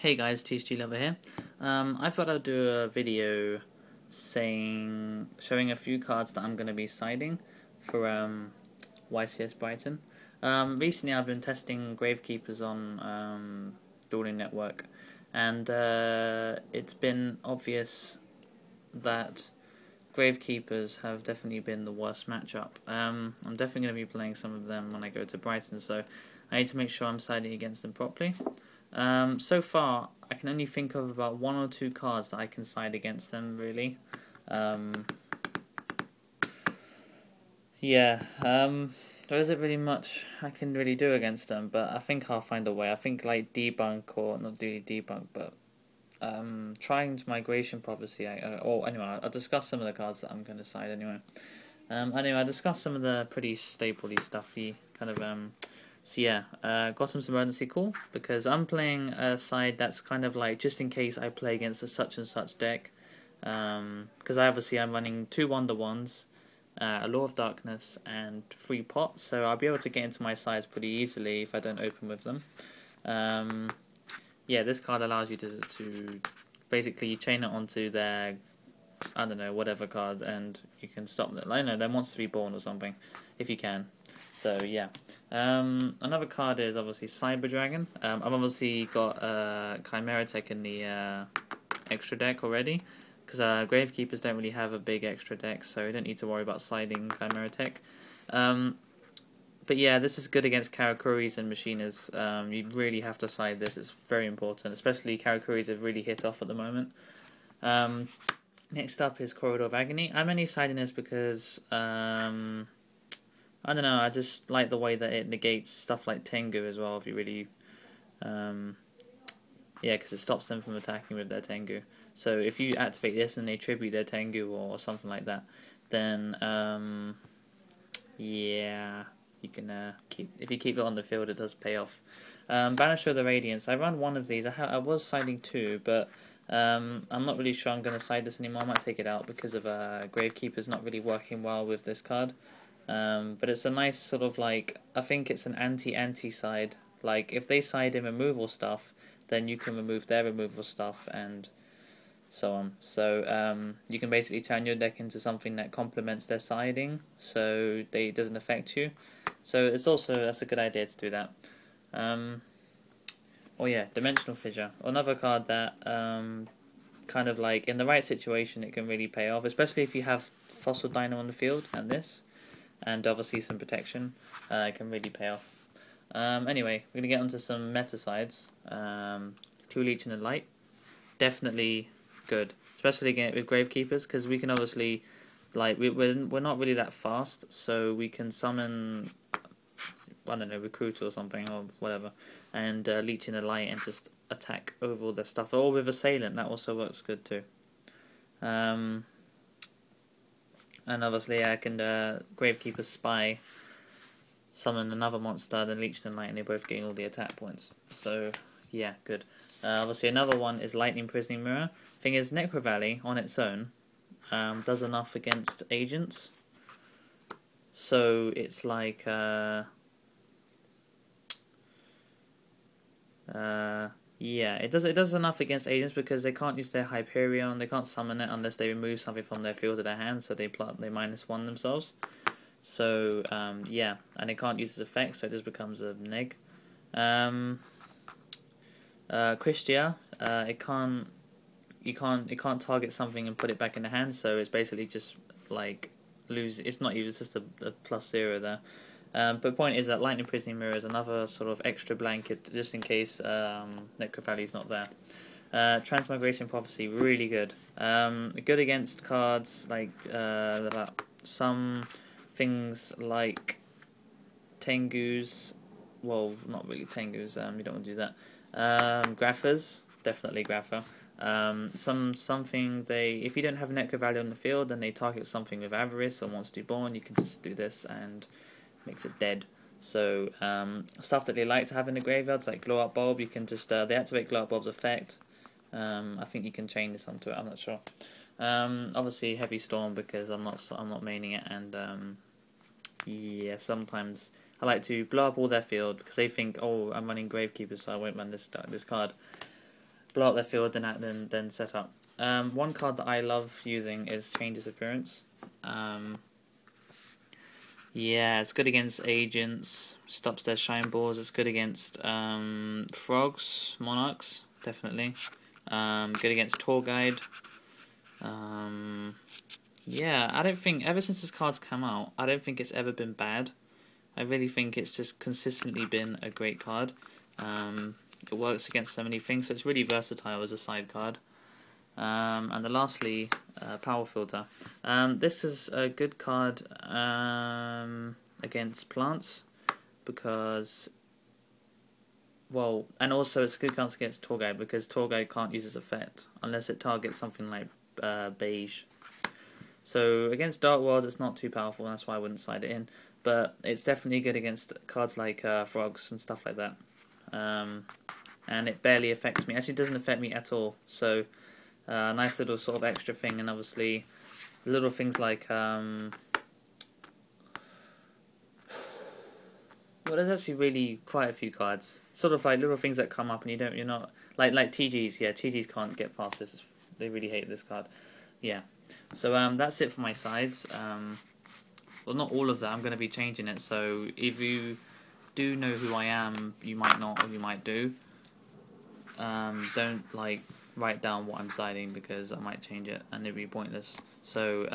Hey guys, Thetcglover here. I thought I'd do a video showing a few cards that I'm going to be siding for YCS Brighton. Recently I've been testing Gravekeepers on Building Network, and it's been obvious that Gravekeepers have definitely been the worst matchup. I'm definitely going to be playing some of them when I go to Brighton, so I need to make sure I'm siding against them properly. So far, I can only think of about one or two cards that I can side against them, really. There isn't really much I can really do against them, but I think I'll find a way. I think like debunk, or not really debunk, but trying to Migration Prophecy. Anyway, I'll discuss some of the cards that I'm going to side anyway. I'll discuss some of the pretty stapley stuffy kind of Gotham's Emergency Call, because I'm playing a side that's kind of like just in case I play against a such and such deck, because I'm running 2 Wonder Wands, a Law of Darkness, and 3 pots, so I'll be able to get into my sides pretty easily if I don't open with them. This card allows you to basically chain it onto their, I don't know, whatever card, and you can stop them. I know, their Monster Reborn or something, if you can. So yeah, another card is obviously Cyber Dragon. I've obviously got Chimera Tech in the extra deck already, because Gravekeepers don't really have a big extra deck, so you don't need to worry about siding Chimera Tech. But yeah, this is good against Karakuris and Machiners. You really have to side this, it's very important, especially Karakuris have really hit off at the moment. Next up is Corridor of Agony. I'm only siding this because I don't know, I just like the way that it negates stuff like Tengu as well, if you really, because it stops them from attacking with their Tengu. So if you activate this and they tribute their Tengu or something like that, then, you can, if you keep it on the field, it does pay off. Banisher of the Radiance, I run one of these, I was siding 2, but I'm not really sure I'm going to side this anymore. I might take it out because of Gravekeeper's not really working well with this card. But it's a nice sort of like, I think it's an anti-anti side. Like if they side in removal stuff, then you can remove their removal stuff and so on. So you can basically turn your deck into something that complements their siding, so it doesn't affect you. So that's a good idea to do that. Dimensional Fissure, another card that kind of like in the right situation it can really pay off, especially if you have Fossil Dino on the field and this. And obviously some protection can really pay off. Anyway, we're going to get onto some meta sides. 2 Leech and a Light. Definitely good. Especially again with Gravekeepers, because we can obviously, like, we're not really that fast, so we can summon, I don't know, Recruiter or something, or whatever, and Leech in a Light and just attack over all their stuff. Or with Assailant, that also works good too. And obviously I can Gravekeeper Spy, summon another monster, then Leech and Light, and they both gain all the attack points. So yeah, good. Obviously another one is Lightning Prisoning Mirror. Thing is, Necro Valley on its own does enough against agents. So it's like it does enough against agents because they can't use their Hyperion, they can't summon it unless they remove something from their field of their hand, so they -1 themselves. So and they can't use its effect, so it just becomes a neg. Christia, it can't target something and put it back in the hand, so it's basically just like it's not even, it's just a +0 there. But the point is that Lightning Prisoning Mirror is another sort of extra blanket just in case Necro Valley's not there. Transmigration Prophecy, really good. Good against cards like some things like Tengus. Well, not really Tengus. You don't want to do that. Graphers, definitely Grapher. If you don't have Necro Valley on the field, then they target something with Avarice or Monster Reborn. You can just do this and makes it dead. So stuff that they like to have in the graveyards, like Glow Up Bulb, you can just they activate Glow Up Bulb's effect. I think you can chain this onto it. I'm not sure. Obviously Heavy Storm, because I'm not maining it, and sometimes I like to blow up all their field because they think, oh, I'm running Gravekeeper, so I won't run this card. blow up their field, then set up. One card that I love using is Chain Disappearance. Yeah, it's good against agents, stops their shine balls. It's good against frogs, monarchs, definitely. Good against tour guide. Yeah, I don't think, ever since this card's come out, I don't think it's ever been bad. I really think it's just consistently been a great card. It works against so many things, so it's really versatile as a side card. And then lastly, Power Filter. This is a good card against plants because, well, and also it's a good card against Tour Guide because Tour Guide can't use its effect unless it targets something like beige. So against Dark Worlds it's not too powerful, and that's why I wouldn't side it in. But it's definitely good against cards like frogs and stuff like that. And it barely affects me. Actually, it doesn't affect me at all. So nice little sort of extra thing, and obviously little things like well, there's actually really quite a few cards. Sort of like little things that come up and you're not like TGs. Yeah, TGs can't get past this. They really hate this card. Yeah. So that's it for my sides. Well, not all of that. I'm going to be changing it. So if you do know who I am, you might not, or you might do. Don't like write down what I'm siding because I might change it and it'd be pointless. So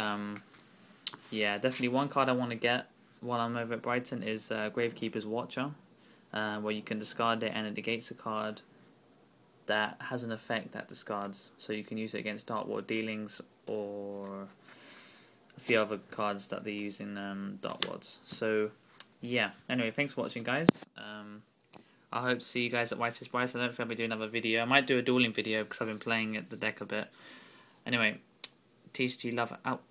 yeah, definitely one card I want to get while I'm over at Brighton is Gravekeeper's Watcher, where you can discard it and it negates a card that has an effect that discards. So you can use it against Dark War Dealings or a few other cards that they use in Dark Worlds. So yeah, anyway, thanks for watching, guys. I hope to see you guys at YCS Brighton. I don't think I'll be doing another video. I might do a dueling video because I've been playing at the deck a bit. Anyway, TCG Love out.